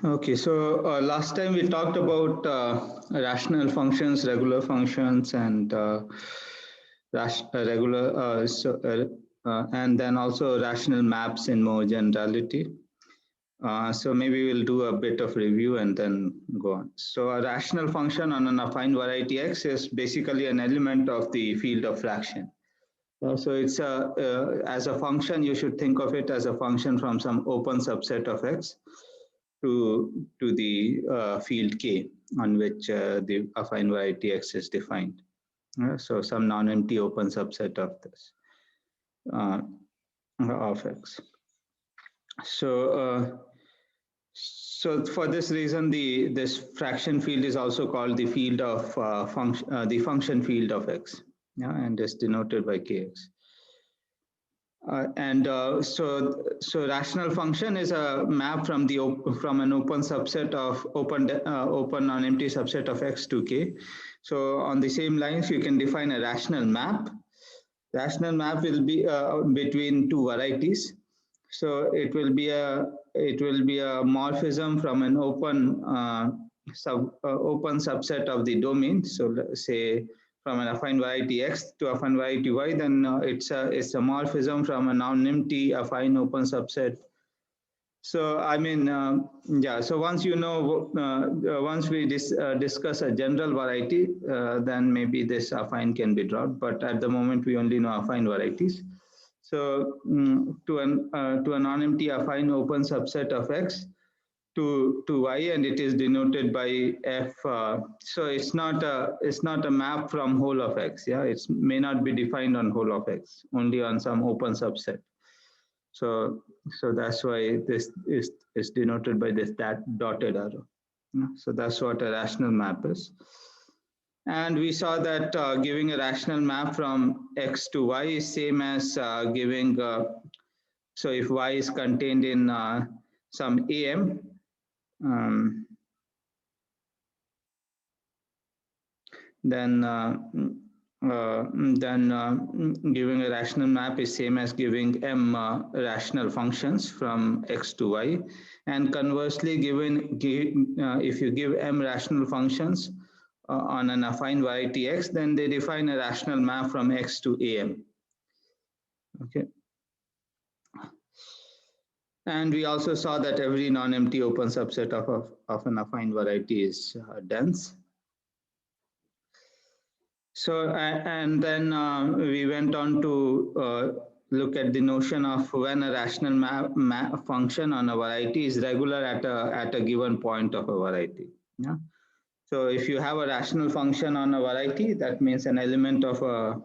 Okay, so last time we talked about rational functions, regular functions, and regular, and then also rational maps in more generality. So maybe we'll do a bit of review and then go on. So a rational function on an affine variety X is basically an element of the field of fraction. So it's as a function, you should think of it as a function from some open subset of X to the field K on which the affine variety X is defined. So some non-empty open subset of this of X. So for this reason, this fraction field is also called the field of the function field of X, yeah, and is denoted by Kx. So rational function is a map from an open subset of open non-empty subset of X to K. So on the same lines, you can define a rational map. Rational map will be between two varieties. So it will be a morphism from an open subset of the domain. So let's say from an affine variety X to affine variety Y, then it's a morphism from a non-empty affine open subset. So I mean, yeah. So once you know, once we discuss a general variety, then maybe this affine can be dropped. But at the moment, we only know affine varieties. So to a non-empty affine open subset of X to Y, and it is denoted by F. So it's not a map from whole of X. Yeah, it may not be defined on whole of X, only on some open subset. So that's why this is denoted by this dotted arrow. So that's what a rational map is. And we saw that giving a rational map from X to Y is same as giving, so if Y is contained in some AM, then giving a rational map is same as giving M rational functions from X to Y. And conversely, if you give M rational functions on an affine variety X, then they define a rational map from X to AM. Okay. And we also saw that every non-empty open subset of an affine variety is dense. So, and then we went on to look at the notion of when a rational map function on a variety is regular at a given point of a variety. Yeah. So if you have a rational function on a variety, that means an element of a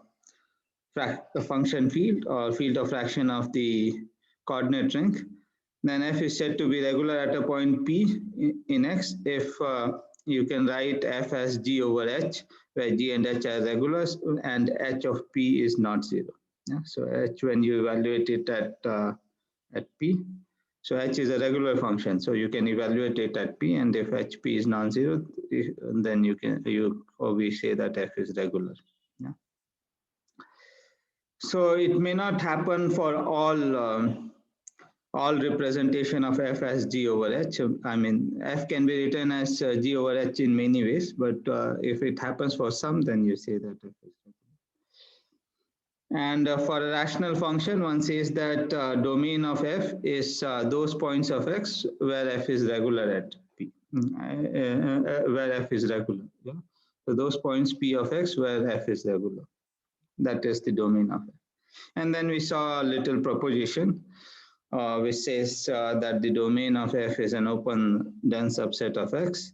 function field or field of fraction of the coordinate ring, then F is said to be regular at a point P in X if you can write F as G over H, where G and H are regulars and H of P is not zero. Yeah? So H, when you evaluate it at P, so H is a regular function, so you can evaluate it at P, and if HP is non-zero, then we say that F is regular. Yeah. So it may not happen for all representation of F as G over H. I mean, F can be written as G over H in many ways, but if it happens for some, then you say that F is regular. And for a rational function, one says that domain of F is those points of X where F is regular at P, where F is regular. Yeah? So those points P of X where F is regular. That is the domain of F. And then we saw a little proposition which says that the domain of F is an open dense subset of X.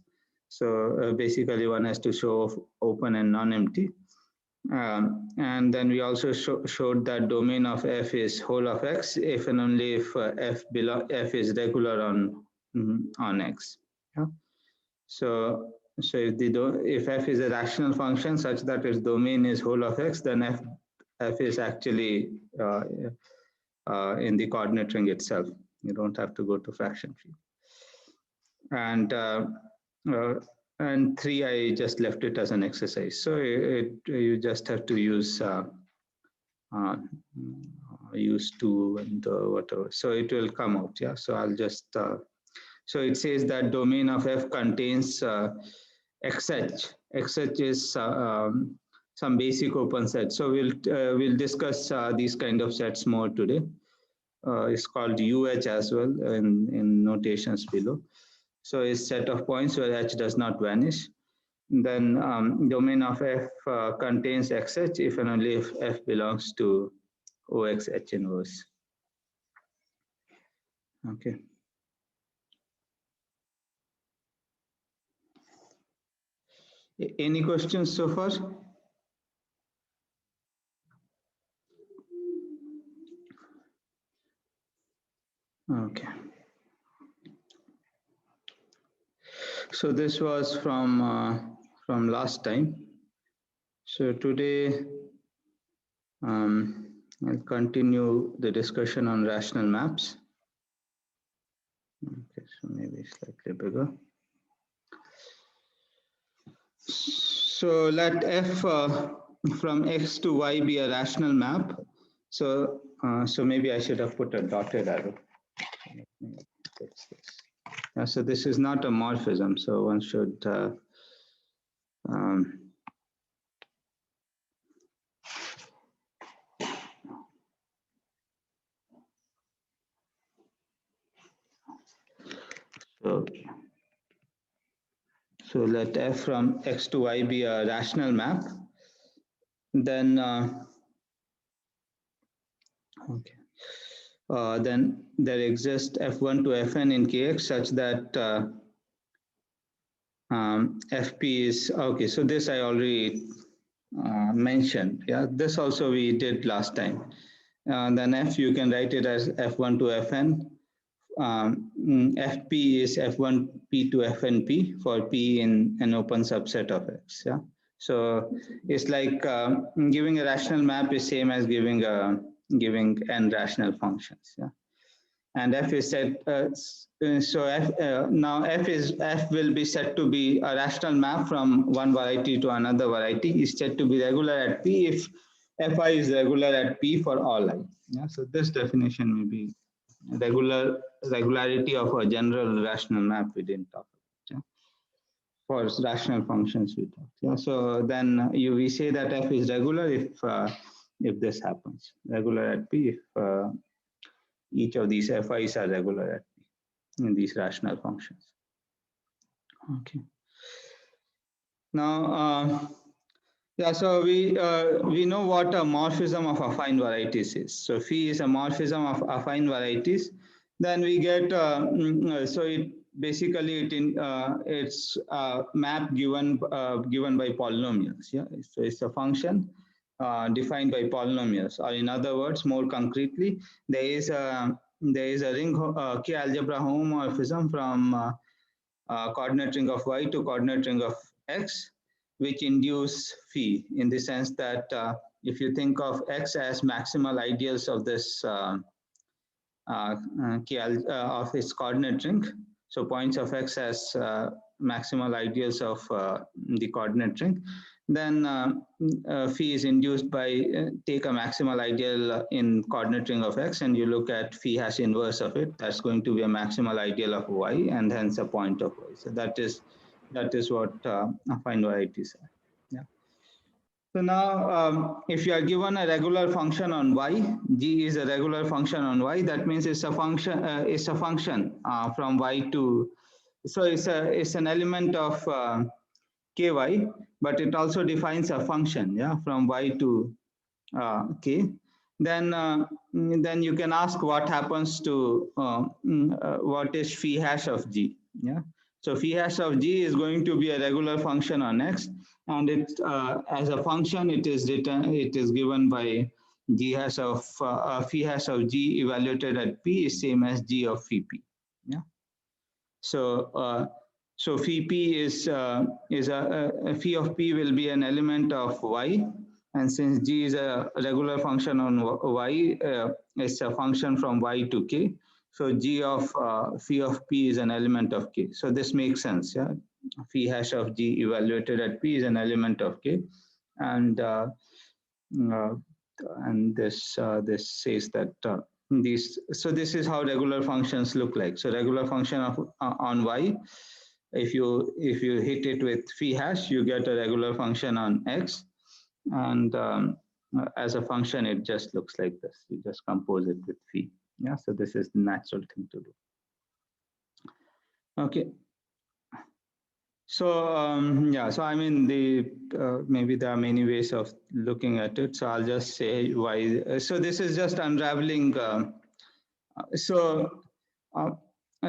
So basically one has to show open and non-empty. And then we also showed that domain of F is whole of X if and only if F is regular on X. Yeah? So if F is a rational function such that its domain is whole of X, then F is actually in the coordinate ring itself. You don't have to go to fraction field. And 3, I just left it as an exercise. So you just have to use 2 and whatever. So it will come out. Yeah. So I'll just So it says that domain of F contains XH. XH is some basic open set. So we'll discuss these kind of sets more today. It's called UH as well in notations below. So it's set of points where H does not vanish. Then domain of F contains XH if and only if F belongs to OXH inverse. Okay. Any questions so far? Okay. So this was from last time. So today I'll continue the discussion on rational maps. Okay, so maybe slightly bigger. So let F from X to Y be a rational map. So maybe I should have put a dotted arrow. So this is not a morphism. So one should so let F from X to Y be a rational map. Then okay. Then there exists F1 to Fn in Kx such that Fp is okay. So this I already mentioned. Yeah, this also we did last time. Then F you can write it as F1 to Fn. Fp is F1p to Fnp for p in an open subset of X. Yeah. So it's like giving a rational map is same as giving n rational functions. Yeah. And F is set. So F now F will be set to be a rational map from one variety to another variety is set to be regular at P if Fi is regular at P for all I. Yeah. So this definition may be regularity of a general rational map we didn't talk about. Yeah. For rational functions we talked. Yeah. So then we say that F is regular if this happens. Regular at P if each of these Fi's are regular at P in these rational functions. Okay. Now, yeah, so we know what a morphism of affine varieties is. So phi is a morphism of affine varieties. Then we get so it basically it's a map given by polynomials. Yeah, so it's a function defined by polynomials, or in other words, more concretely, there is a ring K algebra homomorphism from coordinate ring of Y to coordinate ring of X, which induce phi in the sense that if you think of X as maximal ideals of this of its coordinate ring, so points of X as maximal ideals of the coordinate ring, then phi is induced by take a maximal ideal in coordinate ring of X and you look at phi hash inverse of it. That's going to be a maximal ideal of Y and hence a point of Y. So that is what affine varieties are. Yeah. So now, if you are given a regular function on Y, G is a regular function on Y. That means it's a function. From Y to. So it's an element of ky, but it also defines a function, yeah, from Y to k. Then you can ask what happens to what is phi hash of G, yeah. So phi hash of G is going to be a regular function on X, and it as a function it is given by G hash of phi hash of G evaluated at P is same as G of phi P, yeah. So so phi P is a phi of P will be an element of Y, and since G is a regular function on Y, it's a function from Y to K. So G of phi of P is an element of K. So this makes sense, yeah. Phi hash of G evaluated at P is an element of K, and this says that these. So this is how regular functions look like. So regular function of on y, if you hit it with phi hash, you get a regular function on x, and as a function, it just looks like this. You just compose it with phi. Yeah. So this is the natural thing to do. Okay. So yeah, so I mean maybe there are many ways of looking at it. So I'll just say why. So this is just unraveling. So uh,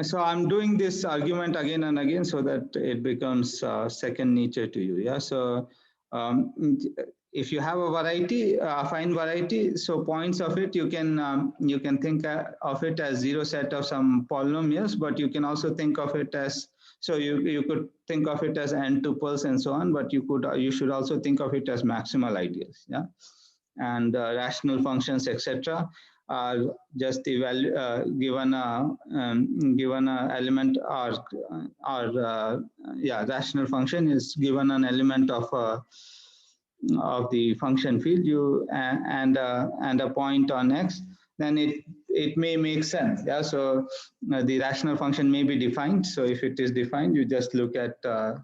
so I'm doing this argument again and again so that it becomes second nature to you. Yeah. So um, if you have a variety, a fine variety, so points of it you can think of it as zero set of some polynomials, but you can also think of it as, so you could think of it as n tuples and so on, but you should also think of it as maximal ideals. Yeah. And rational functions, etc., are just given a element, or yeah, rational function is given an element of the function field, and a point on x, then it may make sense. Yeah. So the rational function may be defined. So if it is defined, you just look at the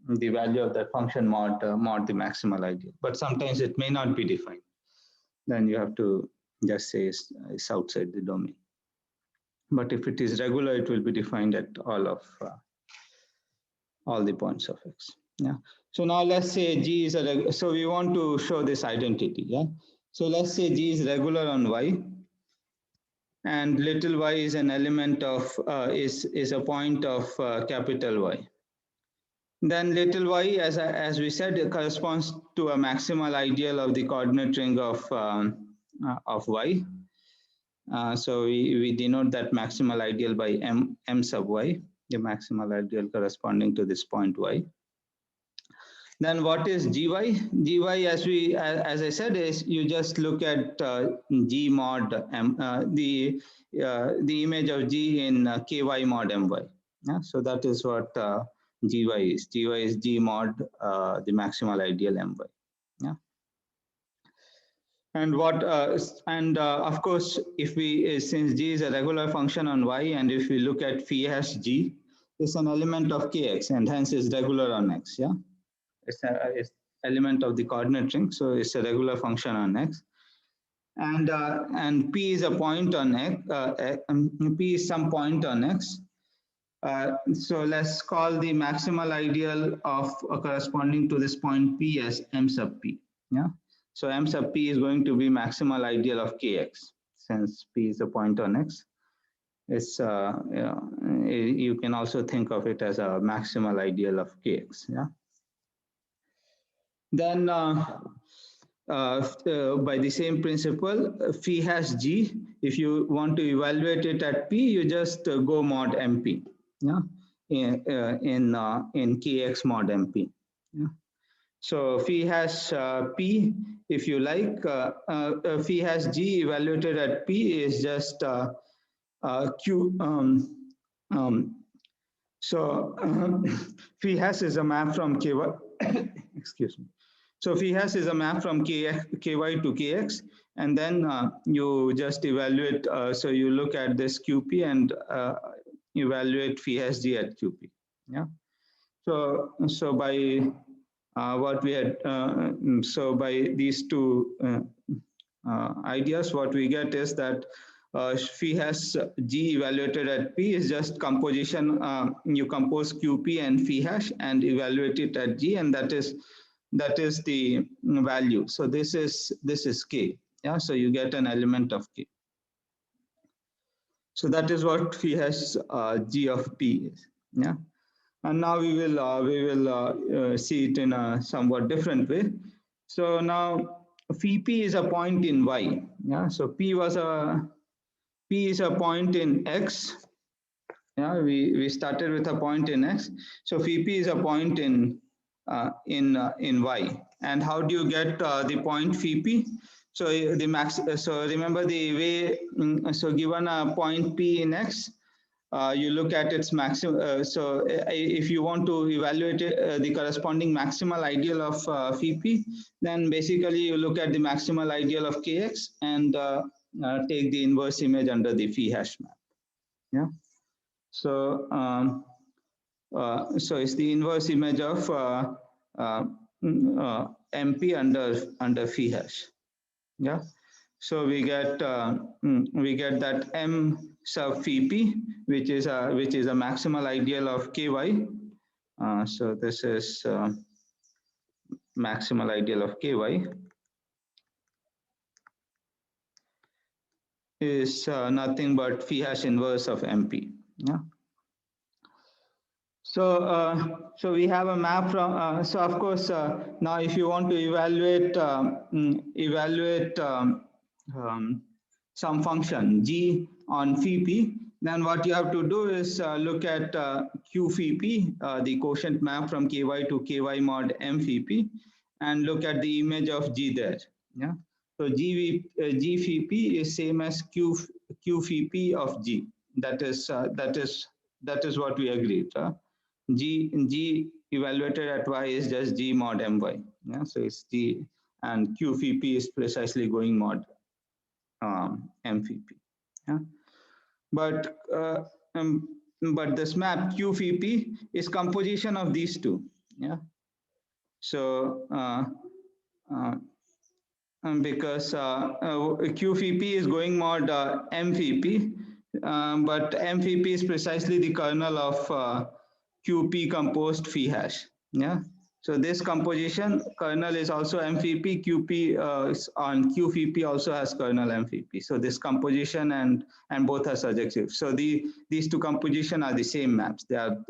value of that function mod the maximal ideal. But sometimes it may not be defined. Then you have to just say it's outside the domain. But if it is regular, it will be defined at all the points of x. Yeah. So now let's say G is so we want to show this identity. Yeah. So let's say G is regular on y, and little y is an element of is a point of capital Y. Then little y, as we said, it corresponds to a maximal ideal of the coordinate ring of y. So we denote that maximal ideal by m sub y, the maximal ideal corresponding to this point y. Then what is gy? Gy, as I said, is you just look at g mod m, the image of g in ky mod my. Yeah? So that is what gy is. Gy is g mod the maximal ideal my. Yeah. And of course, if we since g is a regular function on y, and if we look at phi hash g, it's an element of kx, and hence is regular on x. Yeah. It's element of the coordinate ring, so it's a regular function on x, and p is a point on x. P is some point on x. So let's call the maximal ideal of corresponding to this point p as m sub p. Yeah. So m sub p is going to be maximal ideal of kx, since p is a point on x. It's you can also think of it as a maximal ideal of kx. Yeah. Then by the same principle, phi hash g, if you want to evaluate it at p, you just go mod mp. Yeah, in kx mod mp. Yeah. So phi hash p, if you like, phi hash g evaluated at p is just q. So phi hash is a map from ky. Excuse me. So phi hash is a map from ky to kx, and then you just evaluate. So you look at this qp and evaluate phi hash g at qp. Yeah. So by what we had, so by these two ideas, what we get is that phi hash g evaluated at p is just composition. You compose qp and phi hash and evaluate it at g, and that is the value. So this is k. Yeah. So you get an element of k. So that is what phi hash g of p is. Yeah. And now we will see it in a somewhat different way. So now phi p is a point in y. Yeah. So p is a point in x. Yeah. We started with a point in x. So phi p is a point in y. And how do you get the point phi p? So the max. So remember the way. So given a point p in x, you look at its maximum. So if you want to evaluate the corresponding maximal ideal of phi p, then basically you look at the maximal ideal of kx, and take the inverse image under the phi hash map. Yeah. So so it's the inverse image of MP under phi hash. Yeah. So we get that M sub phi p, which is a maximal ideal of ky. So this is maximal ideal of ky is nothing but phi hash inverse of MP. Yeah. So we have a map from. So of course, now if you want to evaluate some function g on phi p, then what you have to do is look at q phi p, the quotient map from ky to ky mod m phi p, and look at the image of g there. Yeah. So g phi p is same as q phi p of g. That is what we agreed. G evaluated at y is just g mod my. Yeah, so it's g, and q phi p is precisely going mod m phi p. Yeah, but this map q phi p is composition of these two. Yeah, so because q phi p is going mod m phi p, but m phi p is precisely the kernel of qp composed phi hash. Yeah. So this composition kernel is also m phi p. Qp on q phi p also has kernel m phi p. So this composition and both are surjective. So these two composition are the same maps. They are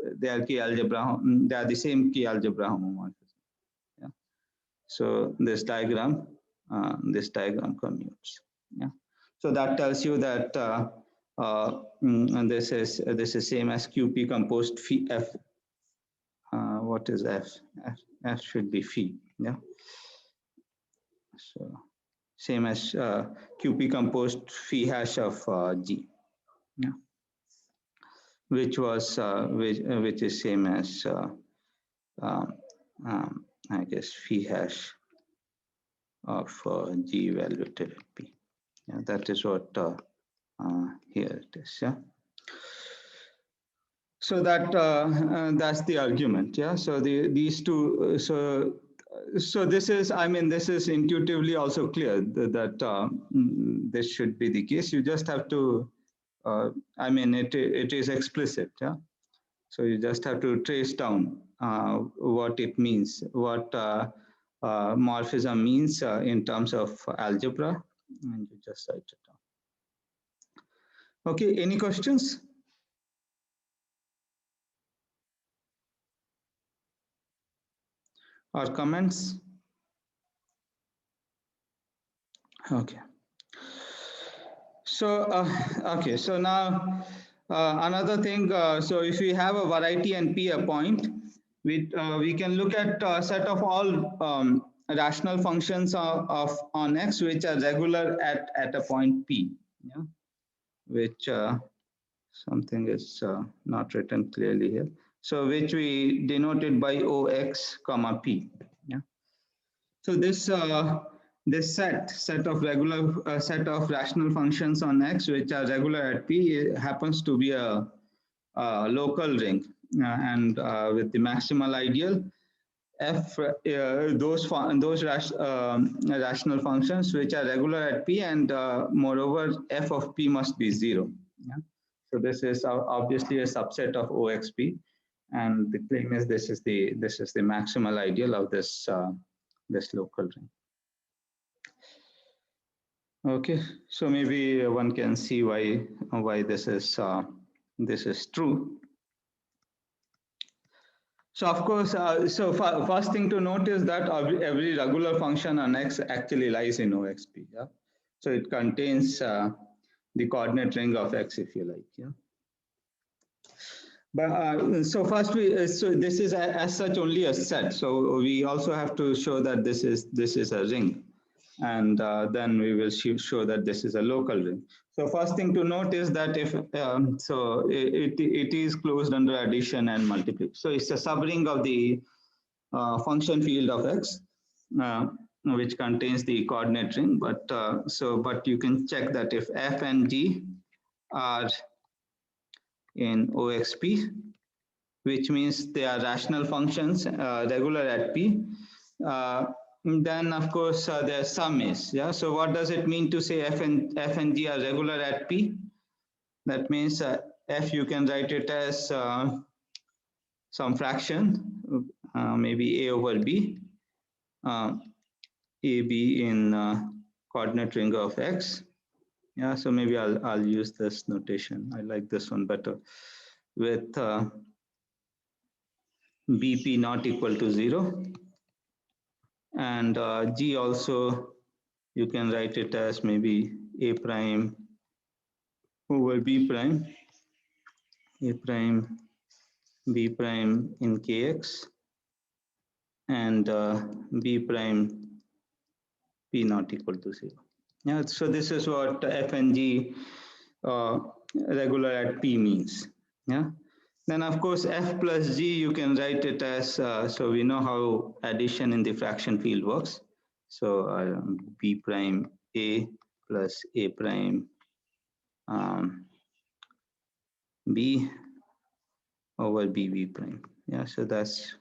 K algebra. They are the same K algebra homomorphism. Yeah. So this diagram commutes. Yeah. So that tells you that and this is same as qp composed phi f. What is f? F should be phi. Yeah. So same as qp composed phi hash of g. Yeah. Which was which is same as I guess phi hash of g evaluated at p. Yeah, that is what here it is. Yeah. So that's the argument. Yeah. So these two. So this is, I mean, this is intuitively also clear that this should be the case. You just have to. I mean, it is explicit. Yeah. So you just have to trace down what it means, what morphism means in terms of algebra, and you just write it down. Okay, any questions? Or comments? Okay. So, okay, so now another thing, so if we have a variety and P a point, we can look at a set of all rational functions of on X which are regular at a point P, yeah, which something is not written clearly here. So which we denoted by OX comma P. Yeah. So this this set of regular set of rational functions on X which are regular at P happens to be a local ring, and with the maximal ideal f those rational functions which are regular at P, and moreover f of P must be 0. Yeah? So this is obviously a subset of OXP, and the claim is this is the maximal ideal of this this local ring. Okay, so maybe one can see why this is true. So of course, so first thing to note is that every regular function on X actually lies in OXP. Yeah, so it contains the coordinate ring of X, if you like. Yeah. But so first so this is as such only a set. So we also have to show that this is a ring, and then we will show that this is a local ring. So first thing to note is that if so it is closed under addition and multiplication. So it's a subring of the function field of X. which contains the coordinate ring. But but you can check that if f and g are in OXP, which means they are rational functions, regular at P, then of course their sum is. Yeah. So what does it mean to say f and g are regular at P? That means f, you can write it as some fraction, maybe a over b, ab in coordinate ring of x. Yeah, so maybe I'll use this notation. I like this one better. With bp not equal to 0, and g also you can write it as maybe a prime over b prime, a prime b prime in kx, and b prime p not equal to 0. Yeah, so this is what f and g regular at P means. Yeah. Then of course f plus g, you can write it as, so we know how addition in the fraction field works. So b prime a plus a prime b over b prime. Yeah, so that's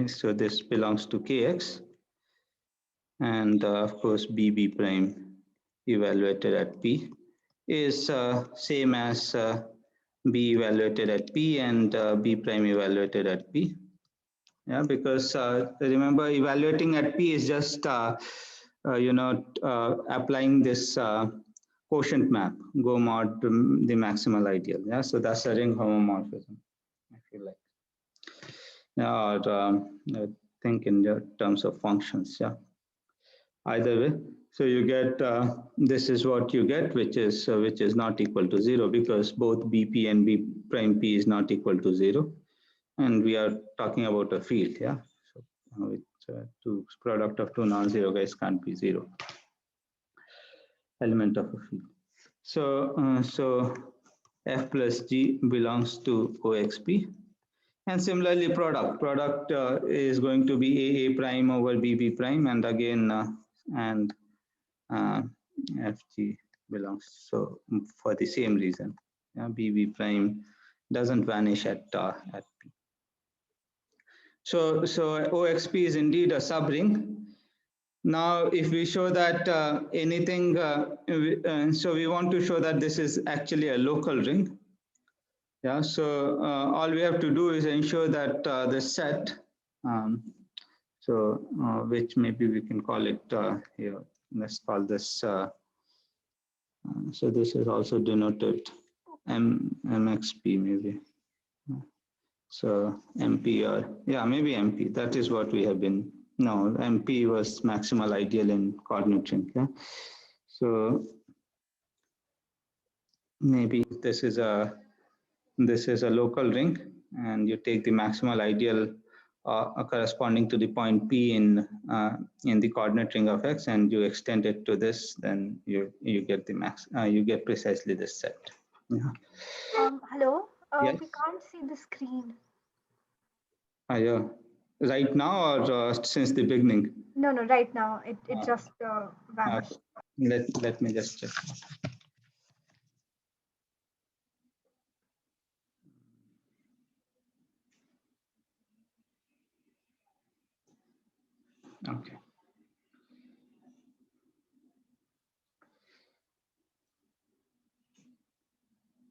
so this belongs to kx, and of course bb prime evaluated at P is same as b evaluated at P and b prime evaluated at P. Yeah, because remember, evaluating at P is just applying this quotient map, go mod the maximal ideal. Yeah, so that's a ring homomorphism, if you like. Yeah, or think in terms of functions. Yeah, either way. So you get this is what you get, which is not equal to 0, because both bp and b prime p is not equal to 0, and we are talking about a field. Yeah, so it's product of two non-zero guys can't be 0. Element of a field. So f plus g belongs to OXP, and similarly product is going to be a prime over bb prime, and again and fg belongs, so for the same reason, bb prime doesn't vanish at p. So OXP is indeed a subring. Now if we show that anything, so we want to show that this is actually a local ring. Yeah, so all we have to do is ensure that the set, which maybe we can call it here, let's call this, so this is also denoted MXP maybe. So MP, or yeah, maybe MP, that is what we have been, no, MP was maximal ideal in coordinate ring. Yeah? So maybe this is a local ring, and you take the maximal ideal corresponding to the point P in the coordinate ring of X, and you extend it to this, then you get the you get precisely this set. Yeah. Hello. Yes. We can't see the screen. Yeah. Right now, or since the beginning? No, right now. It just vanished. Let me just check. Okay.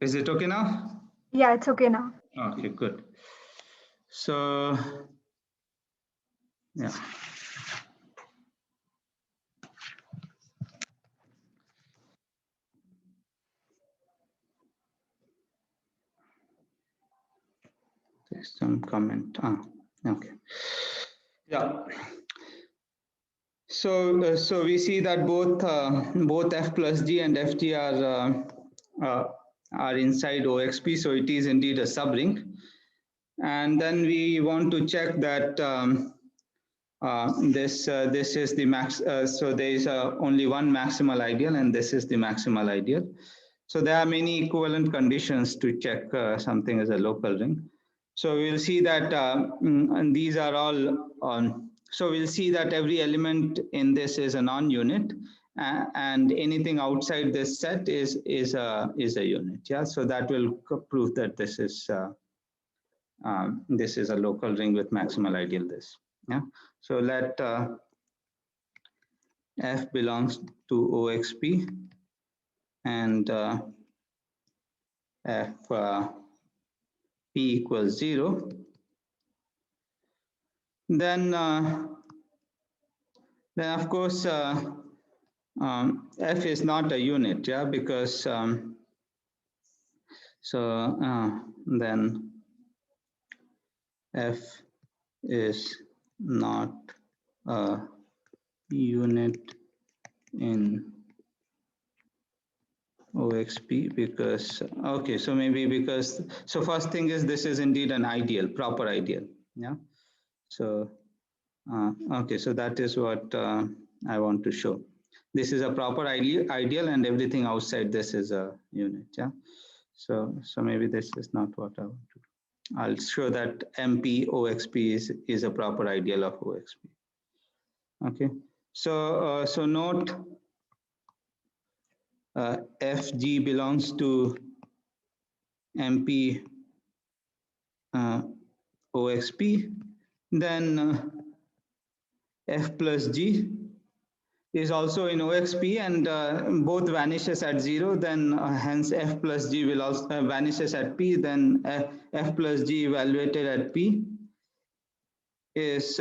Is it okay now? Yeah, it's okay now. Okay, good. So, yeah. There's some comment. Okay. Yeah. So we see that both f plus g and fg are inside OXP, so it is indeed a subring. And then we want to check that this is the max. So there is only one maximal ideal, and this is the maximal ideal. So there are many equivalent conditions to check something as a local ring. So we'll see that, and these are all on. So we'll see that every element in this is a non-unit, and anything outside this set is a unit. Yeah, so that will prove that this is a local ring with maximal ideal this. Yeah, so let F belongs to OXP and F P equals 0, then of course F is not a unit, yeah, because then F is not a unit in OXP because, okay, so maybe because, so first thing is this is indeed an ideal, proper ideal, yeah. So, okay, so that is what I want to show. This is a proper ideal and everything outside this is a unit, yeah. So maybe this is not what I want to do. I'll show that MP OXP is a proper ideal of OXP. Okay, so so note FG belongs to MP OXP, then F plus G is also in OXP and both vanishes at 0, then hence F plus G will also vanishes at P, then F plus G evaluated at P is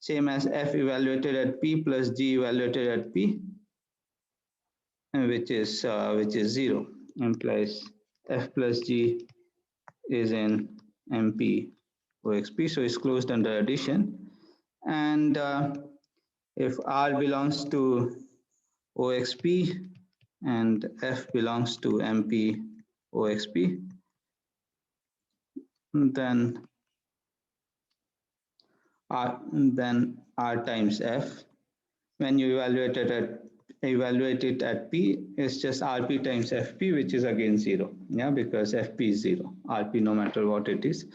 same as F evaluated at P plus G evaluated at P, which is 0, implies F plus G is in MP OXP, so it's closed under addition. And if R belongs to OXP and F belongs to MP OXP, then R times F, when you evaluate it at P, is just RP times FP, which is again 0, yeah, because FP is 0. RP, no matter what it is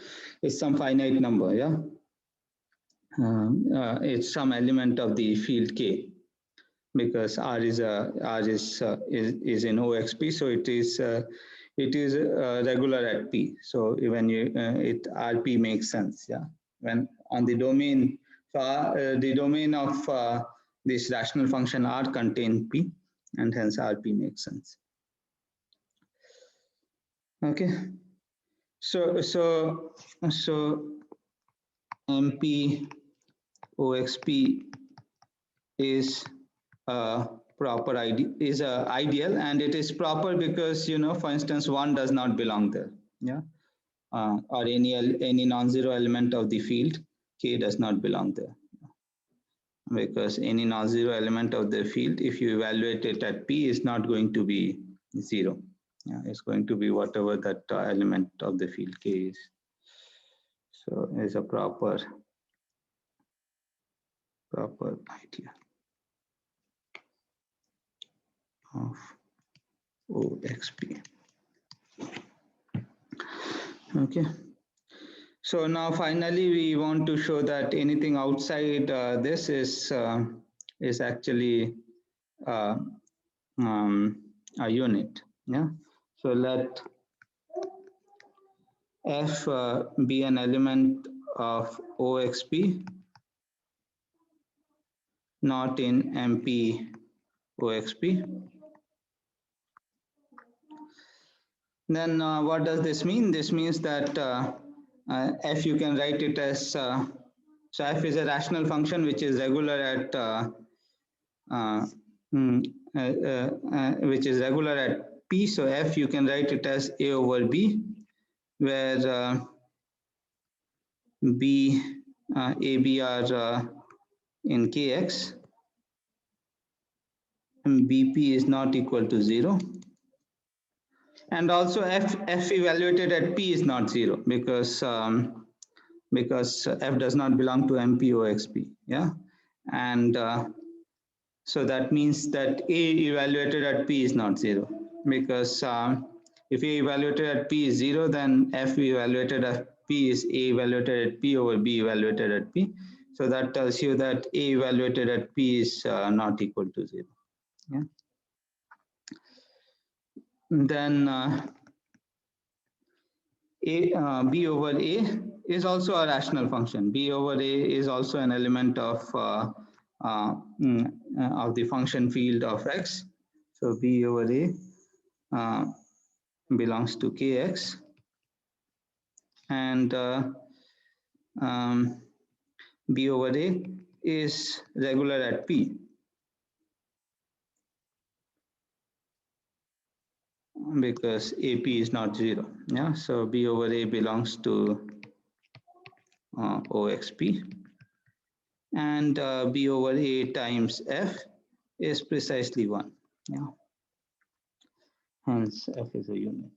some finite number, yeah. It's some element of the field K, because R is in OXP, so it is regular at P. So when you RP makes sense, yeah. When on the domain, so the domain of this rational function R contain P, and hence RP makes sense. Okay, so MP OXP is a proper ideal, and it is proper because, you know, for instance, 1 does not belong there, yeah, or any non-zero element of the field K does not belong there, because any non-zero element of the field, if you evaluate it at P, is not going to be 0. Yeah, it's going to be whatever that element of the field K is. So it's a proper idea of OXP. Okay. So now finally we want to show that anything outside this is actually a unit. Yeah. So let F be an element of OXP, not in MP OXP. Then what does this mean? This means that F, you can write it as, so F is a rational function which is regular at P. So F, you can write it as A over B, where B, A, B are in Kx, and BP is not equal to 0. And also F evaluated at P is not 0, because F does not belong to MP OXP, yeah. And so that means that A evaluated at P is not 0. because if A evaluated at P is 0, then F evaluated at P is A evaluated at P over B evaluated at P. So that tells you that A evaluated at P is not equal to 0. Yeah. Then B over A is also a rational function. B over A is also an element of the function field of X. So B over A belongs to Kx, and B over A is regular at P, because AP is not 0. Yeah, so B over A belongs to OXP, and B over A times F is precisely 1. Yeah, hence F is a unit.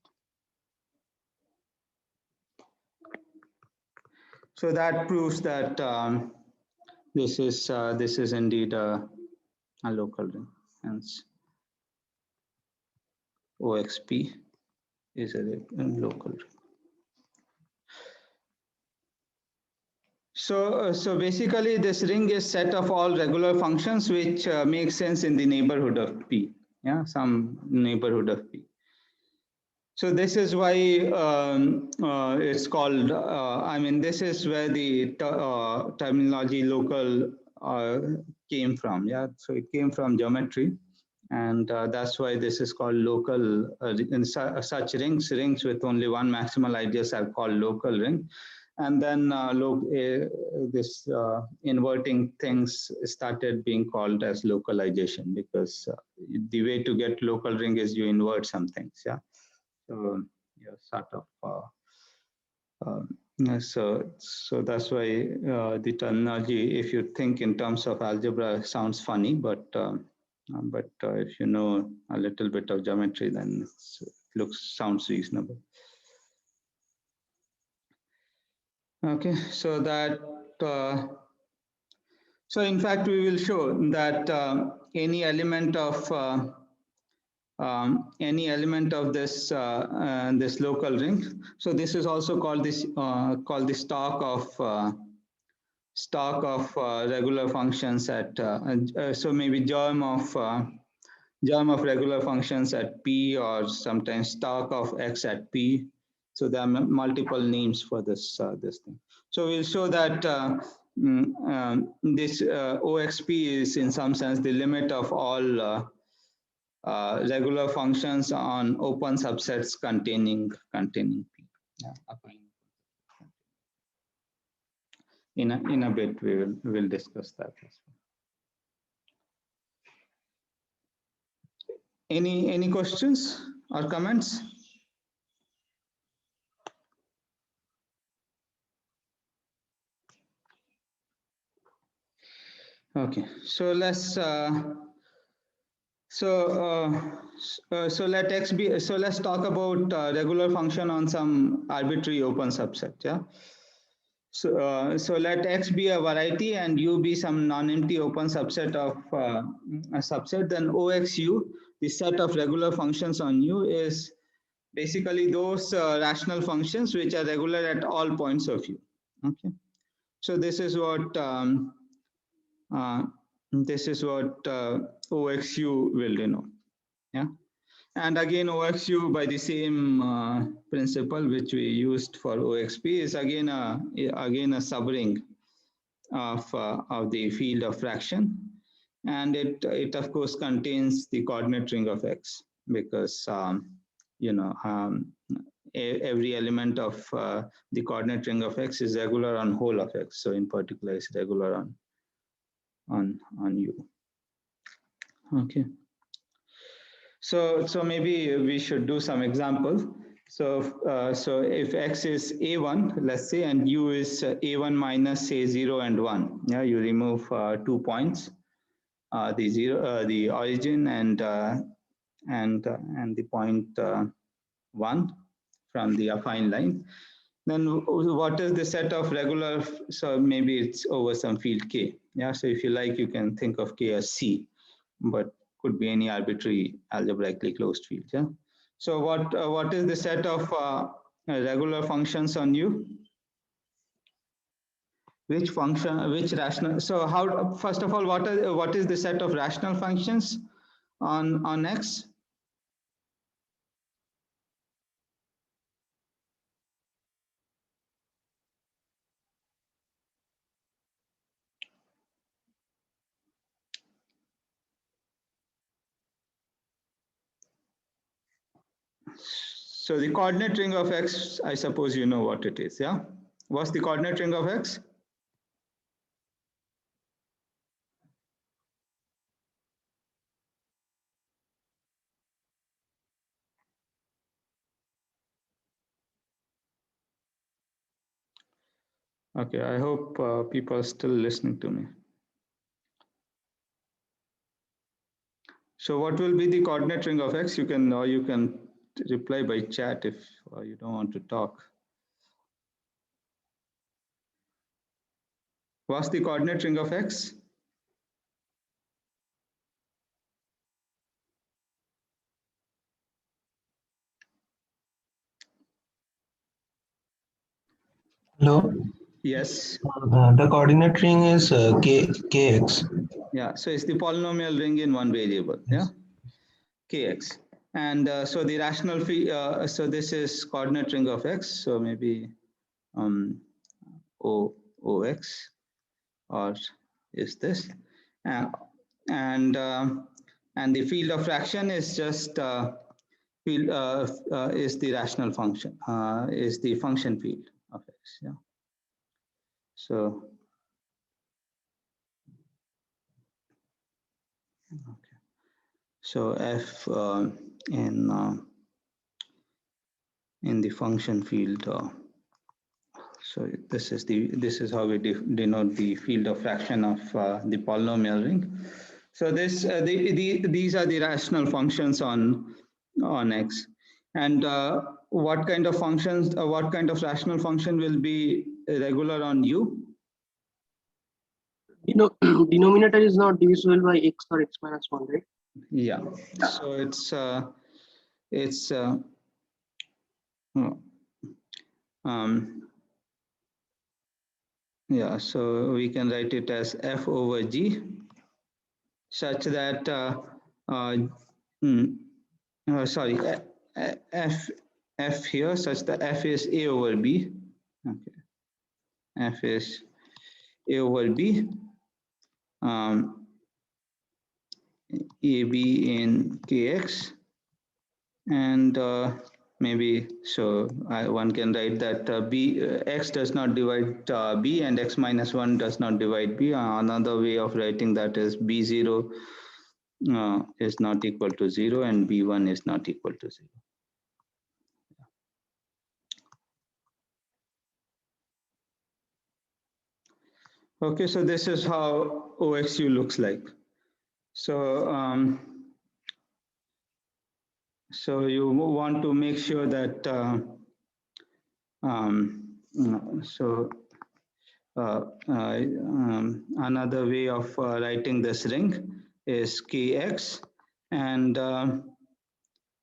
So that proves that this is indeed a local ring. Hence OXP is a local ring. So basically this ring is set of all regular functions which make sense in the neighborhood of P. Yeah, some neighborhood of P. So this is why it's called, I mean, this is where the terminology local came from. Yeah, so it came from geometry, and that's why this is called local. In such rings with only one maximal ideas are called local ring. And then this inverting things started being called as localization, because the way to get local ring is you invert some things. Yeah. So yeah, sort of. So that's why the terminology, if you think in terms of algebra, sounds funny, but if you know a little bit of geometry, then it sounds reasonable. Okay, so that so in fact we will show that any element of this this local ring. So this is also called the stock of regular functions at so maybe germ of regular functions at P, or sometimes stock of X at P. So there are multiple names for this this thing. So we'll show that this OXP is in some sense the limit of all regular functions on open subsets containing P. Yeah, in a bit we will discuss that as well. Any questions or comments? Okay, so let's so let X be, so let's talk about regular function on some arbitrary open subset. Yeah. So let X be a variety and U be some non-empty open subset of a subset. Then OXU, the set of regular functions on U, is basically those rational functions which are regular at all points of U. Okay. So this is what OXU will denote. Yeah. And again, OXU by the same principle which we used for OXP is again a subring of the field of fraction, and it of course contains the coordinate ring of X, because you know every element of the coordinate ring of X is regular on whole of X. So in particular, it's regular on U. Okay. So maybe we should do some examples. So so if X is A1, let's say, and U is A1 minus say 0 and 1. Yeah, you remove 2 points, the origin and the point 1 from the affine line. Then what is the set of regular? So maybe it's over some field K. Yeah, so if you like, you can think of K as C, but could be any arbitrary algebraically closed field. Yeah. So what is the set of regular functions on U? Which function, which rational? So how, first of all, what is the set of rational functions on X? So the coordinate ring of X, I suppose you know what it is, yeah? What's the coordinate ring of X? Okay, I hope people are still listening to me. So what will be the coordinate ring of X? You can reply by chat if you don't want to talk. What's the coordinate ring of X? Hello. Yes. The coordinate ring is kx. Yeah, so it's the polynomial ring in one variable, yeah, kx. And so the rational so this is coordinate ring of X, so maybe ox, or is this, and the field of fraction is just field is the rational function, is the function field of X, yeah. So okay, so f in the function field. So this is how we denote the field of fraction of the polynomial ring. So these are the rational functions on X. And what kind of functions, what kind of rational function will be regular on U? You know, denominator is not divisible by x or x minus 1, right? Yeah. So it's yeah, so we can write it as f over g, such that sorry, f here, such that f is a over b. Okay, f is a over b, ab in kx, and maybe so one can write that x does not divide b, and x minus 1 does not divide b. Another way of writing that is b0 is not equal to 0, and b1 is not equal to 0. Okay, so this is how OXU looks like. So so you want to make sure that another way of writing this ring is kx, and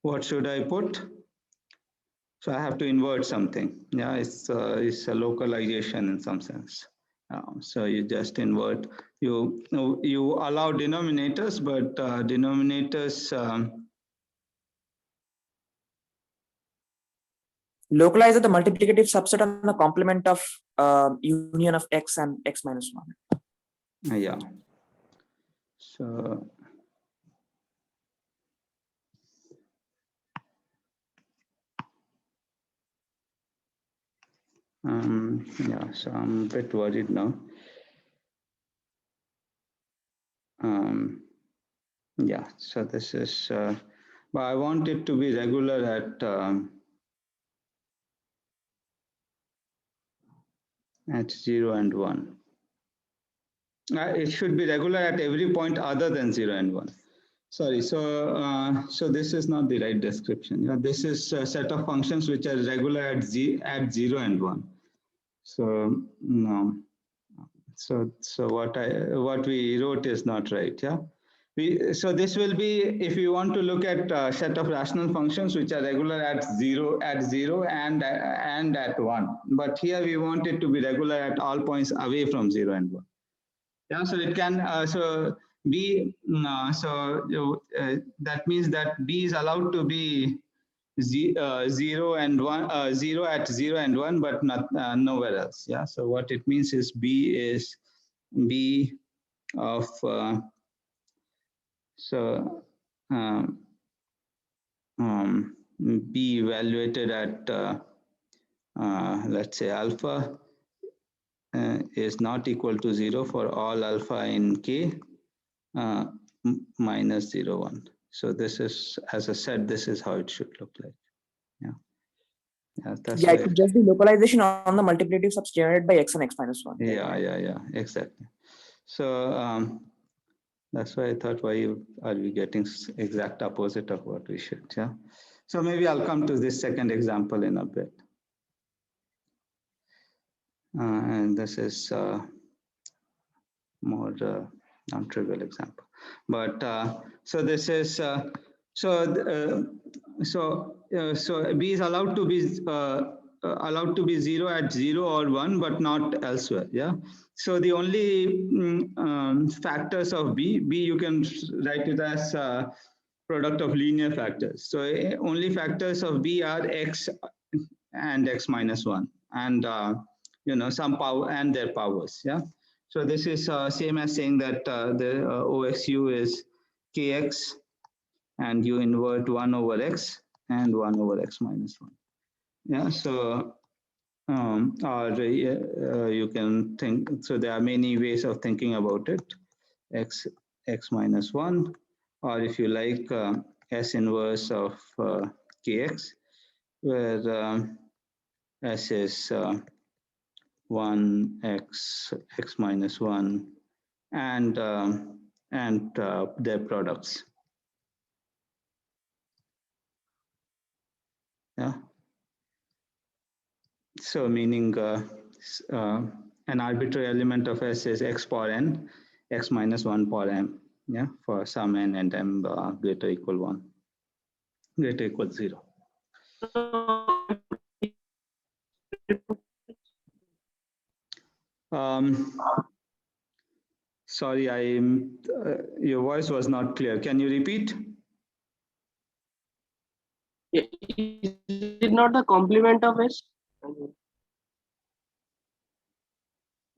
what should I put? So I have to invert something. Yeah, it's a localization in some sense. So you just invert. You allow denominators, but denominators. Localize the multiplicative subset on the complement of union of x and x minus 1. Yeah. So yeah, so I'm a bit worried now. Yeah, so this is, but I want it to be regular at 0 and 1. It should be regular at every point other than 0 and 1. Sorry, so so this is not the right description. Yeah, this is a set of functions which are regular at 0 and 1. So no. So what we wrote is not right. Yeah. So this will be, if you want to look at a set of rational functions which are regular at zero and at 1. But here we want it to be regular at all points away from 0 and 1. Yeah, so it can, so B, that means that B is allowed to be 0 and 1, 0 at 0 and 1, but not nowhere else. Yeah, so what it means is B is B of B evaluated at let's say alpha is not equal to 0 for all alpha in K minus 0, 1. So this is, as I said, this is how it should look like. Yeah. Yeah, that's it could just be localization on the multiplicative subs generated by x and x minus 1. Yeah, exactly. So that's why I thought, why are we getting exact opposite of what we should? Yeah. So maybe I'll come to this second example in a bit. And this is more non-trivial example. But so this is so B is allowed to be 0 at 0 or 1, but not elsewhere. Yeah. So the only factors of B you can write it as product of linear factors. So only factors of B are x and x minus 1, and some power and their powers. Yeah. So this is same as saying that the OXU is kx, and you invert 1 over x and 1 over x minus 1. Yeah. So or you can think, so there are many ways of thinking about it. X minus 1, or if you like, S inverse of kx, where S is 1 x minus 1 and their products. Yeah. So meaning an arbitrary element of S is x power n, x minus 1 power m. Yeah, for some n and m greater equal 1, greater equal 0. Sorry, your voice was not clear. Can you repeat? Is it not the complement of S?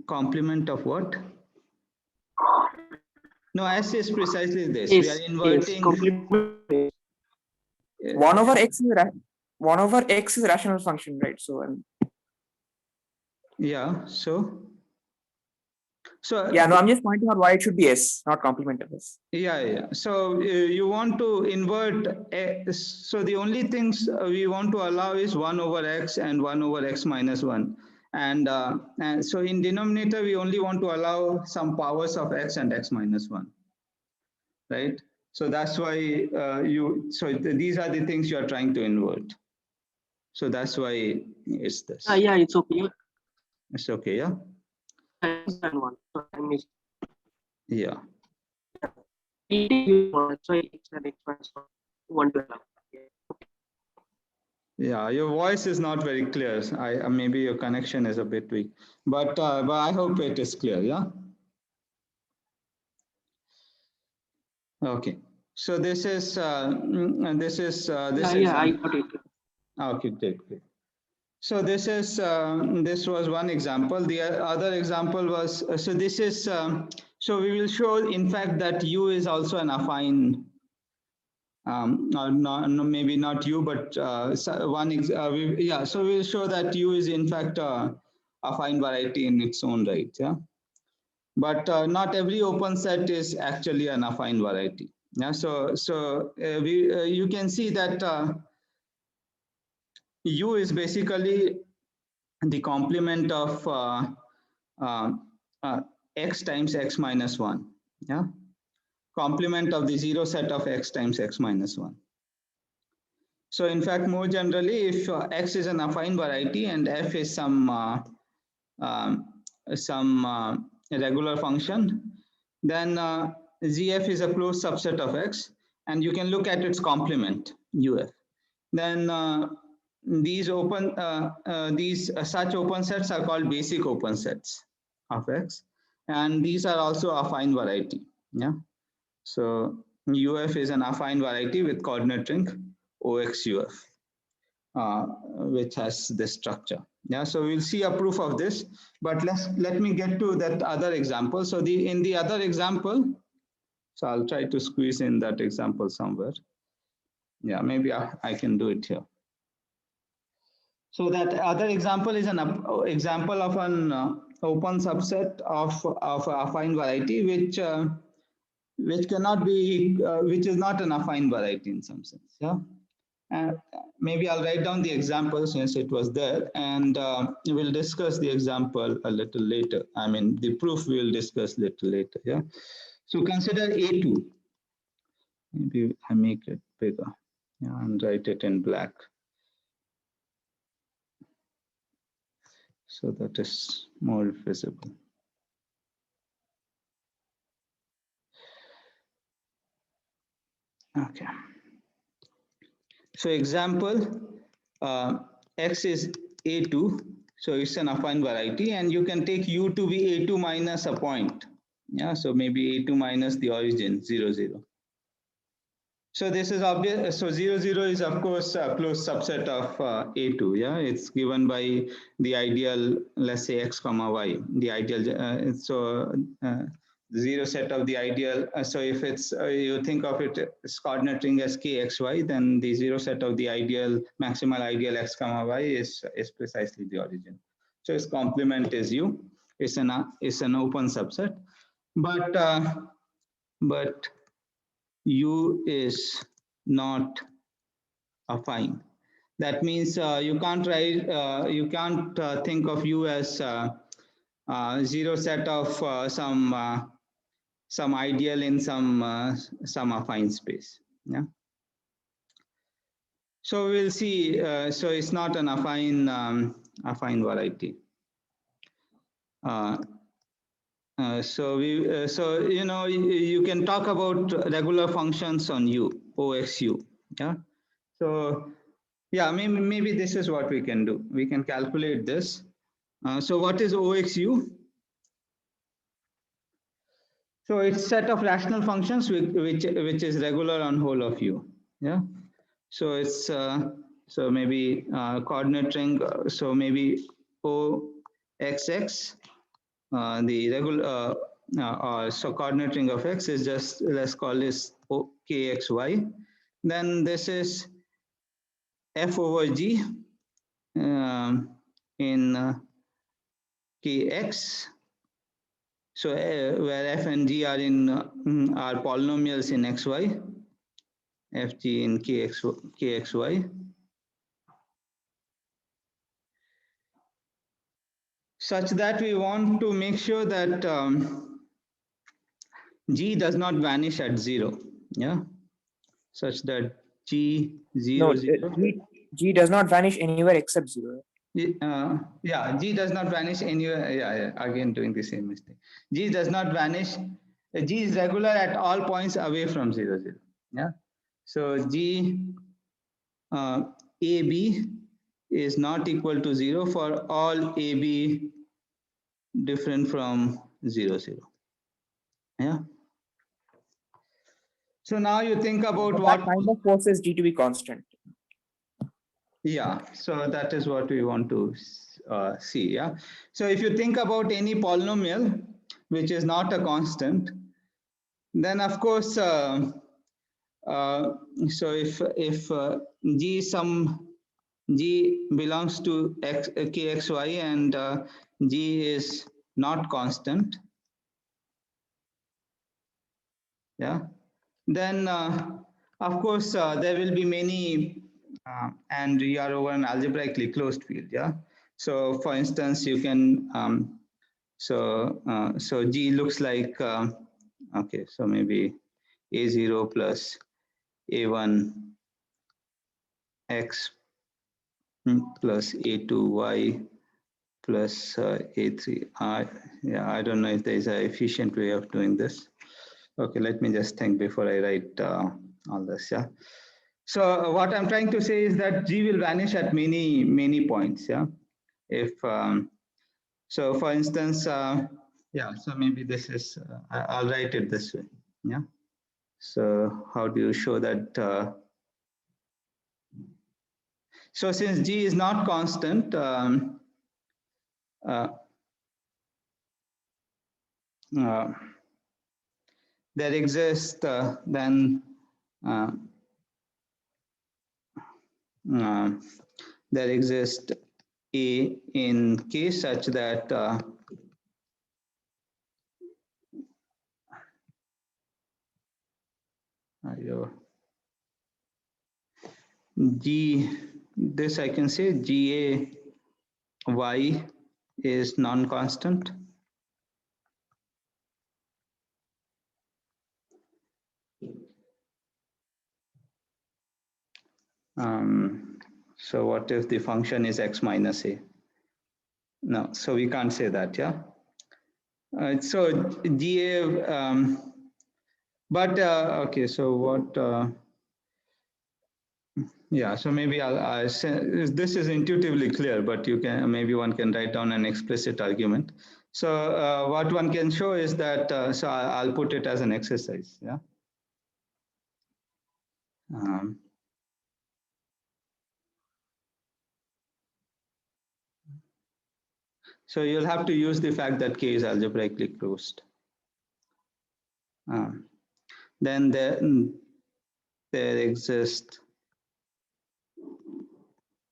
Complement of what? No, S is precisely this. Yes, We are inverting. Complement. 1 over x is a rational function, right? So yeah. So yeah, no, I'm just pointing out why it should be S, not complement of S. Yeah. So you want to invert. So the only things we want to allow is 1 over x and 1 over x minus 1. And so in denominator, we only want to allow some powers of x and x minus 1. Right? So that's why these are the things you are trying to invert. So that's why it's this. Yeah, it's okay. It's okay, yeah? Yeah. Yeah, your voice is not very clear. Maybe your connection is a bit weak, but I hope it is clear. Yeah. Okay. So this is I got it. Okay, great. So this is this was one example. The other example was so this is so we will show in fact that U is also an affine. Or no, maybe not U, but so we'll show that U is in fact a affine variety in its own right. Yeah. But not every open set is actually an affine variety. Yeah. So you can see that U is basically the complement of x times x minus 1. Yeah. Complement of the zero set of x times x minus 1. So in fact, more generally, if x is an affine variety and f is some regular function, then GF is a closed subset of X, and you can look at its complement UF. Then these such open sets are called basic open sets of X, and these are also affine variety. Yeah, so UF is an affine variety with coordinate ring OXUF, which has this structure. Yeah, so we'll see a proof of this, but let me get to that other example. So in the other example, so I'll try to squeeze in that example somewhere. Yeah, maybe I can do it here. So that other example is an example of an open subset of affine variety, which cannot be, which is not an affine variety in some sense. Yeah. Maybe I'll write down the example since it was there, and we'll discuss the example a little later. I mean, the proof we'll discuss a little later. Yeah. So consider A2. Maybe I make it bigger, yeah, and write it in black, so that is more visible. Okay. So example, X is A2, so it's an affine variety, and you can take U to be A2 minus a point. Yeah, so maybe A2 minus the origin, 0, 0. So this is obvious. So 0, 0 is of course a closed subset of A2. Yeah, it's given by the ideal, let's say X comma Y, the ideal. Zero set of the ideal. So if it's you think of it as coordinate ring as KXY, then the zero set of the ideal, maximal ideal X comma Y is precisely the origin. So its complement is U. It's an open subset, but U is not affine. That means you can't write, you can't think of U as zero set of some ideal in some affine space. Yeah. So we'll see. So it's not an affine variety. So you know, you can talk about regular functions on U, OXU. Yeah. So yeah, maybe this is what we can do. We can calculate this. So what is OXU? So it's set of rational functions which is regular on whole of U. Yeah. So it's so maybe coordinate ring. So maybe OXX. The regular so coordinate ring of X is just, let's call this KXY. Then this is F over G in Kx. So where F and G are in are polynomials in XY, Fg in KXY. Such that we want to make sure that G does not vanish at 0. Yeah, such that G 0, No, 0. G does not vanish anywhere except 0. Yeah, G does not vanish anywhere. Yeah, again doing the same mistake. G does not vanish. G is regular at all points away from 0, 0. Yeah. So G AB is not equal to 0 for all AB different from 0, 0. Yeah. So now you think about But what that kind of forces G to be constant. Yeah, so that is what we want to see. Yeah. So if you think about any polynomial which is not a constant, then of course, so if G belongs to KXY and G is not constant, yeah, then of course there will be many, and we are over an algebraically closed field. Yeah. So for instance, you can so G looks like okay, so maybe A0 plus A1 X plus A2 Y plus A3 I. Yeah, I don't know if there is an efficient way of doing this. Okay, let me just think before I write all this. Yeah. So what I'm trying to say is that G will vanish at many points. Yeah. If so, for instance, yeah. So maybe this is. I'll write it this way. Yeah. So how do you show that? So since G is not constant, uh, there exists then there exists A in K such that G, this I can say GA Y is non-constant. So what if the function is x minus a? No, so we can't say that, yeah. So GA, but okay, so what? Yeah, so maybe I'll say, this is intuitively clear, but you can maybe one can write down an explicit argument. So what one can show is that, so I'll put it as an exercise, yeah. So you'll have to use the fact that K is algebraically closed. Then there exist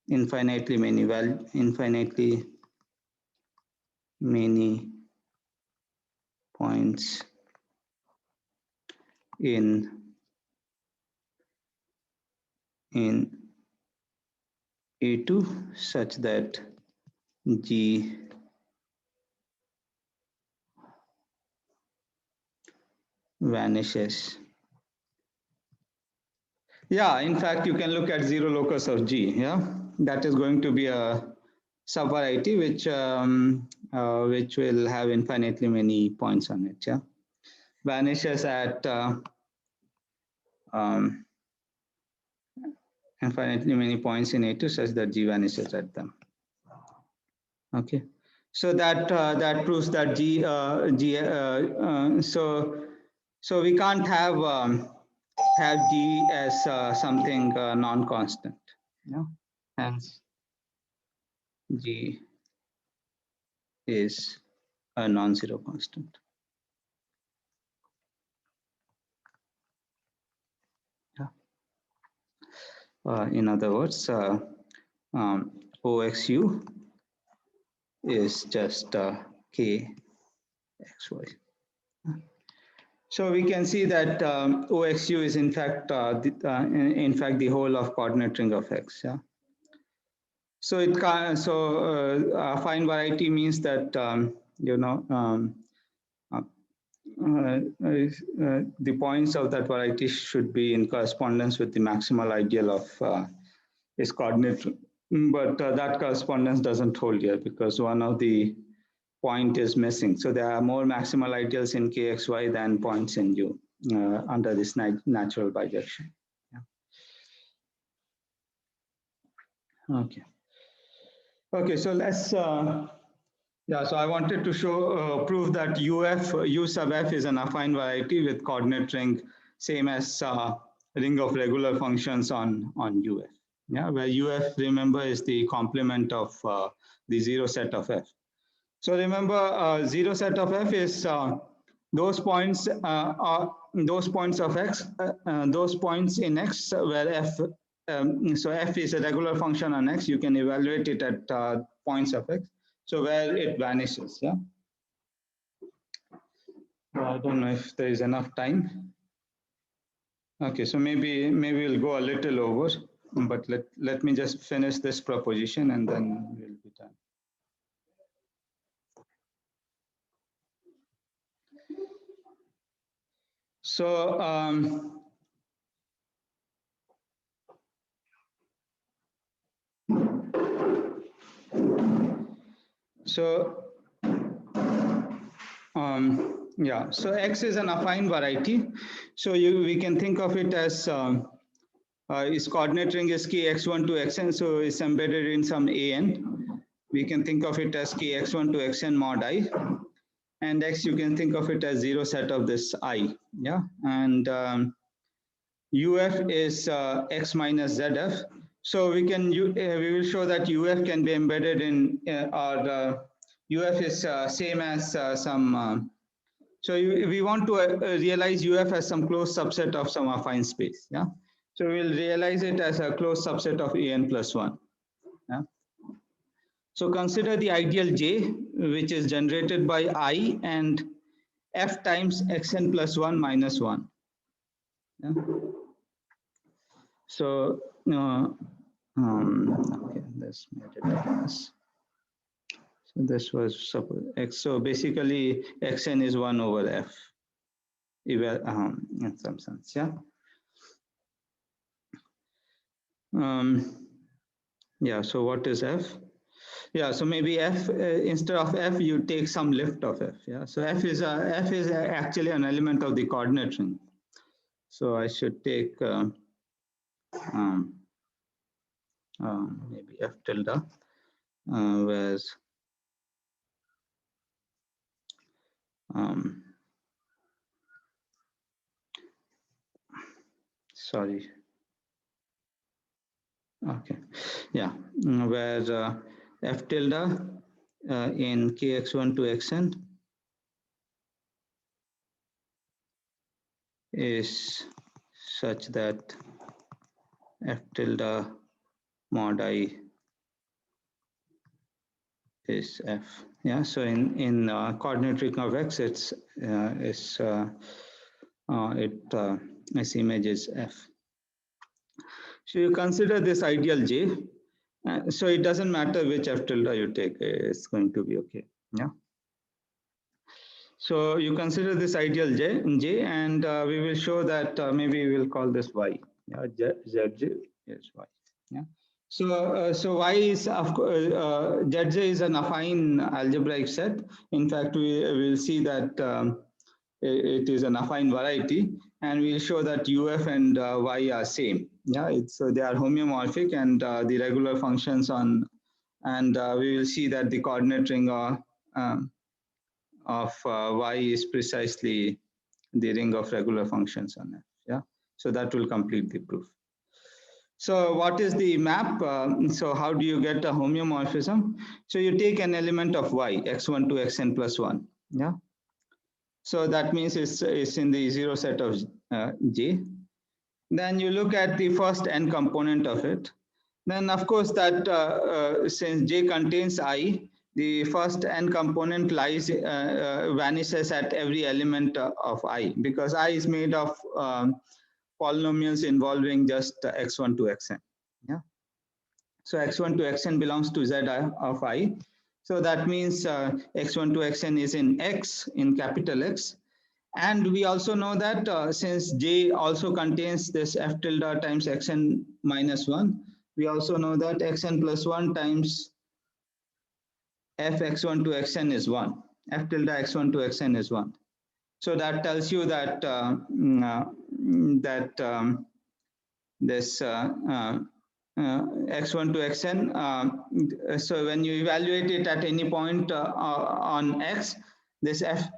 infinitely many points in A2 such that G vanishes. Yeah, in fact, you can look at zero locus of G. Yeah, that is going to be a subvariety which will have infinitely many points on it. Yeah, vanishes at infinitely many points in A2 such that G vanishes at them. Okay, so that proves that so we can't have G as something non-constant. Yeah, hence G is a non-zero constant. Yeah. In other words, OXU is just K XY. So we can see that OXU is in fact in fact the whole of coordinate ring of X. Yeah. So it can, so affine variety means that you know the points of that variety should be in correspondence with the maximal ideal of its coordinate, but that correspondence doesn't hold here because one of the point is missing. So there are more maximal ideals in KXY than points in U under this natural bijection. Yeah. Okay. Okay, so let's, yeah, so I wanted to show, prove that U sub F is an affine variety with coordinate ring, same as ring of regular functions on UF. Yeah, where UF, remember, is the complement of the zero set of F. So remember, zero set of F is those points are those points of X, those points in X where F, so F is a regular function on X, you can evaluate it at points of X. So where it vanishes, yeah. I don't know if there is enough time. Okay, so maybe we'll go a little over, but let me just finish this proposition and then we'll be done. So Yeah, so X is an affine variety. So we can think of it as its coordinate ring is kx1 to xn, so it's embedded in some an. We can think of it as kx1 to xn mod I, and x you can think of it as zero set of this I. Yeah, and UF is x minus ZF. So we will show that UF can be embedded in or UF is same as some. So we want to realize UF as some closed subset of some affine space. Yeah. So we'll realize it as a closed subset of an plus 1. Yeah. So consider the ideal J, which is generated by I and F times xn plus 1 minus 1. Yeah. So, okay, this made it as. So this was X. So basically, xn is 1 over F. In some sense, yeah. Yeah, so what is F? Yeah, so maybe F, instead of F, you take some lift of F. Yeah, so F is actually an element of the coordinate ring. So I should take maybe F tilde, whereas sorry. Okay, yeah, where F tilde in kx1 to xn is such that F tilde mod I is F. Yeah, so in coordinate ring of X, its image is F. So you consider this ideal J. So it doesn't matter which F tilde you take, it's going to be okay. Yeah. So you consider this ideal J, and we will show that maybe we will call this Y. Yeah, ZJ is Y. Yeah. So Y is of course ZJ is an affine algebraic set. In fact, we will see that it is an affine variety, and we'll show that UF and Y are same. Yeah, so they are homeomorphic, and the regular functions on, and we will see that the coordinate ring of Y is precisely the ring of regular functions on F. Yeah, so that will complete the proof. So what is the map? So how do you get a homeomorphism? So you take an element of Y, x1 to xn plus 1. Yeah. So that means it's in the zero set of J. Then you look at the first n component of it. Then of course that since J contains I, the first n component vanishes at every element of I, because I is made of polynomials involving just x1 to xn. Yeah. So x1 to xn belongs to Z of I. So that means x1 to xn is in X, in capital X. And we also know that since J also contains this F tilde times xn minus 1, we also know that xn plus 1 times F x1 to xn is 1. F tilde x1 to xn is 1. So that tells you that this x1 to xn, so when you evaluate it at any point on x, this f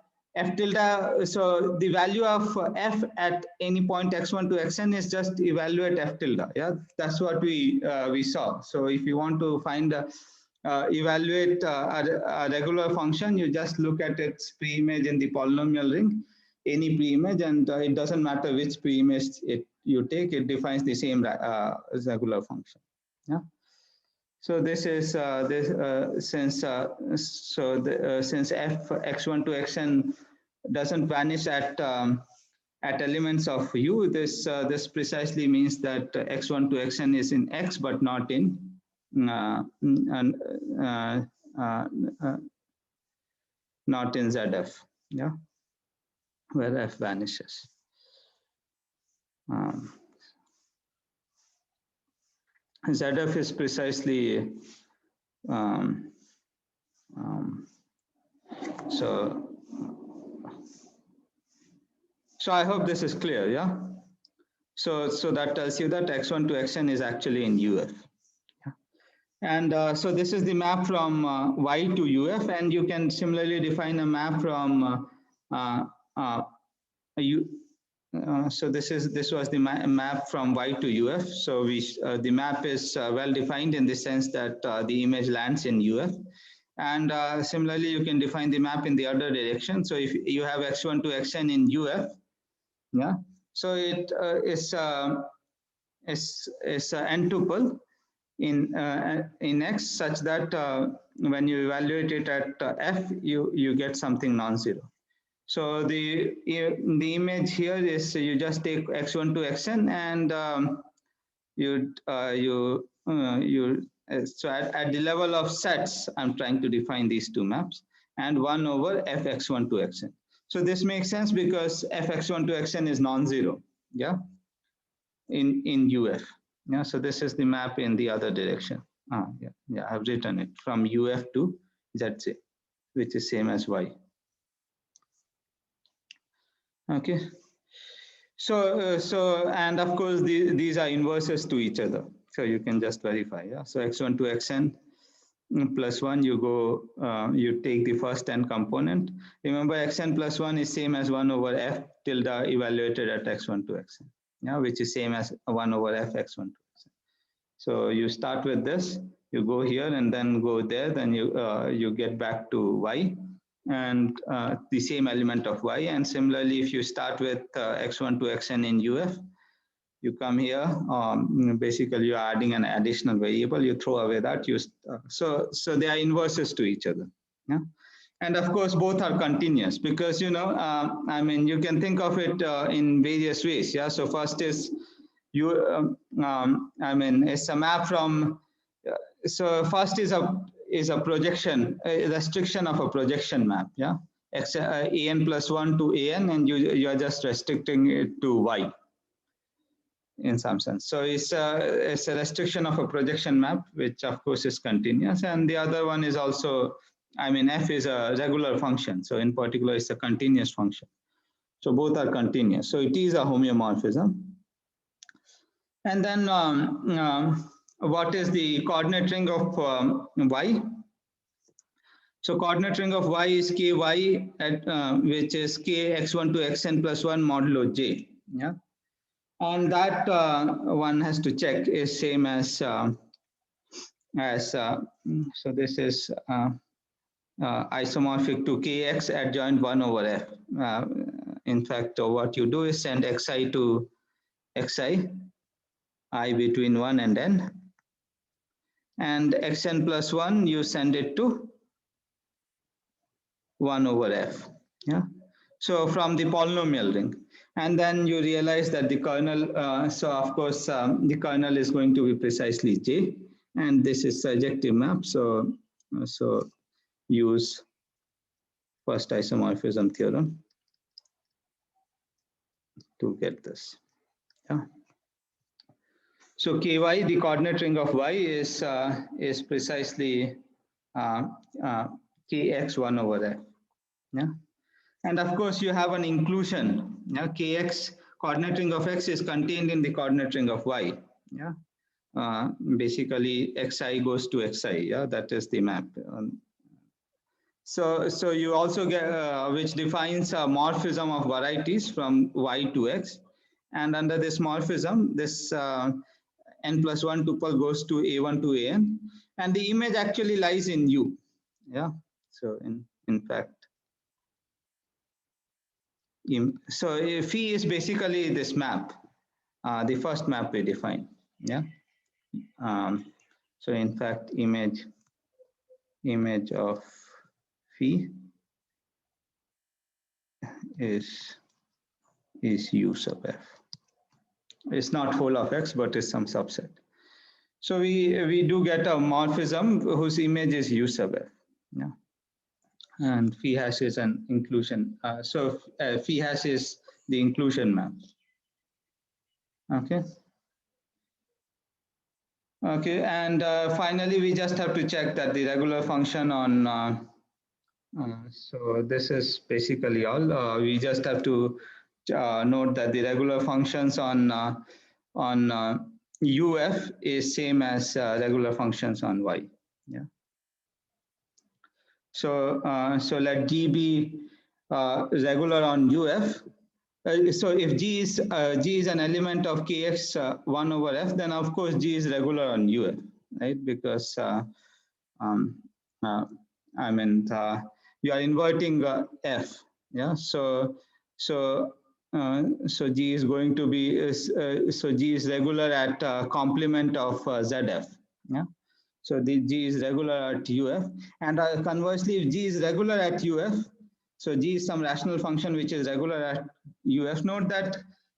tilde, so the value of f at any point x1 to xn is just evaluate f tilde. Yeah, that's what we saw. So if you want to find evaluate a regular function, you just look at its pre-image in the polynomial ring, any pre-image, and it doesn't matter which pre-image you take, it defines the same regular function. Yeah. So this is since since f x1 to xn doesn't vanish at elements of U, this precisely means that x1 to xn is in X but not in not in ZF. Yeah, where F vanishes. ZF is precisely so So I hope this is clear, yeah? So that tells you that x1 to xn is actually in UF. And so this is the map from Y to UF, and you can similarly define a map from so this was the map from Y to UF. So the map is well defined in the sense that the image lands in UF. And similarly, you can define the map in the other direction. So if you have x1 to xn in UF, yeah, so it is n tuple in X such that when you evaluate it at F, you get something non-zero. So the image here is you just take x1 to xn and so at the level of sets, I'm trying to define these two maps, and 1 over fx1 to xn. So this makes sense because fx1 to xn is non-zero, yeah, in UF. Yeah, so this is the map in the other direction. Yeah, I've written it from UF to ZC, which is same as Y. Okay. So and of course these are inverses to each other. So you can just verify. Yeah. So x1 to xn plus 1, you go, you take the first n component. Remember, xn plus 1 is same as 1 over f tilde evaluated at x1 to xn. Yeah, which is same as 1 over f x1 to xn. So you start with this, you go here and then go there, then you get back to y and the same element of y. And similarly, if you start with x1 to xn in UF, you come here, basically you're adding an additional variable, you throw away that, so they are inverses to each other. Yeah. And of course, both are continuous because, you know, I mean, you can think of it in various ways. Yeah. So first is I mean, it's a map from, so first is a projection, a restriction of a projection map. Yeah. an plus 1 to an, and you are just restricting it to y in some sense. So it's a restriction of a projection map, which of course is continuous. And the other one is also, I mean, f is a regular function. So in particular, it's a continuous function. So both are continuous. So it is a homeomorphism. And then what is the coordinate ring of y? So coordinate ring of y is ky, which is k x1 to xn plus 1 modulo j. Yeah. And that one has to check is same as so this is isomorphic to kx adjoint 1 over f. In fact, what you do is send xi to xi, I between 1 and n, and xn plus 1 you send it to 1 over f. Yeah. So from the polynomial ring. And then you realize that the kernel, so of course, the kernel is going to be precisely J, and this is surjective map. So use first isomorphism theorem to get this. Yeah. So ky, the coordinate ring of y, is precisely kx1 over f. Yeah. And of course, you have an inclusion. Yeah, kx coordinate ring of x is contained in the coordinate ring of y. Yeah, basically xi goes to xi. Yeah, that is the map. So you also get which defines a morphism of varieties from y to x, and under this morphism, this n plus 1 tuple goes to a1 to an, and the image actually lies in U. Yeah, so in fact. So phi is basically this map, the first map we define. Yeah. So in fact, image of phi is U sub f. It's not whole of x, but it's some subset. So we do get a morphism whose image is U sub f. Yeah. And phi hash is an inclusion. So phi hash is the inclusion map. Okay. Okay, and finally, we just have to check that the regular function on. So this is basically all. We just have to note that the regular functions on UF is same as regular functions on Y. Yeah. So so let G be regular on UF. So if G is an element of Kx 1 over F, then of course G is regular on UF, right? Because I mean you are inverting F. Yeah. So G is going to be so G is regular at complement of ZF. Yeah. So the G is regular at UF, and conversely, if G is regular at UF, so G is some rational function which is regular at UF. Note that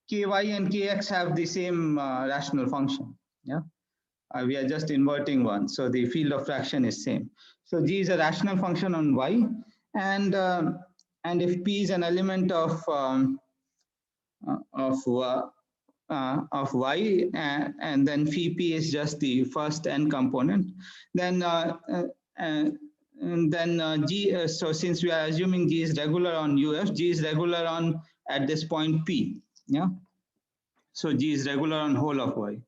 Ky and Kx have the same rational function. Yeah, we are just inverting one, so the field of fraction is same. So G is a rational function on Y, and if P is an element of Y, and then phi P is just the first n component, then G. So since we are assuming G is regular on UF, G is regular on at this point P. Yeah. So G is regular on whole of Y.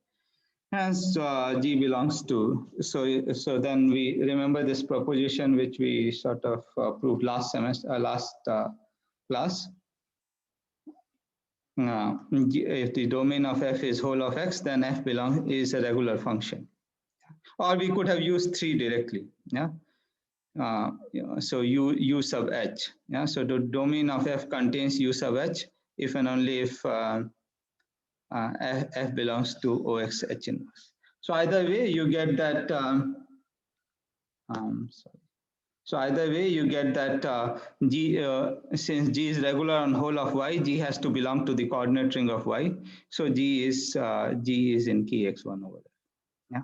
Hence, G belongs to. So then we remember this proposition which we sort of proved last semester, last class. If the domain of F is whole of X, then F is a regular function. Or we could have used 3 directly. Yeah. So U sub H. Yeah. So the domain of F contains U sub H if and only if F belongs to OX H inverse. So either way, you get that. So either way, you get that G, since G is regular on whole of Y, G has to belong to the coordinate ring of Y. So G is in Kx1 over F. Yeah.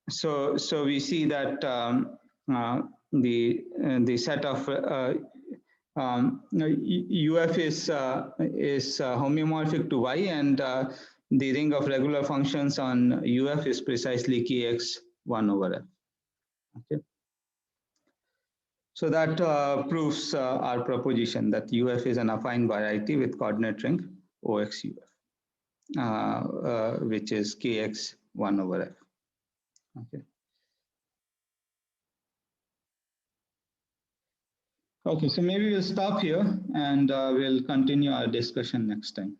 So we see that the set of UF is homeomorphic to Y, and the ring of regular functions on UF is precisely Kx1 over F. Okay. So that proves our proposition that UF is an affine variety with coordinate ring OXUF, which is Kx1 over F. Okay. Okay, so maybe we'll stop here and we'll continue our discussion next time.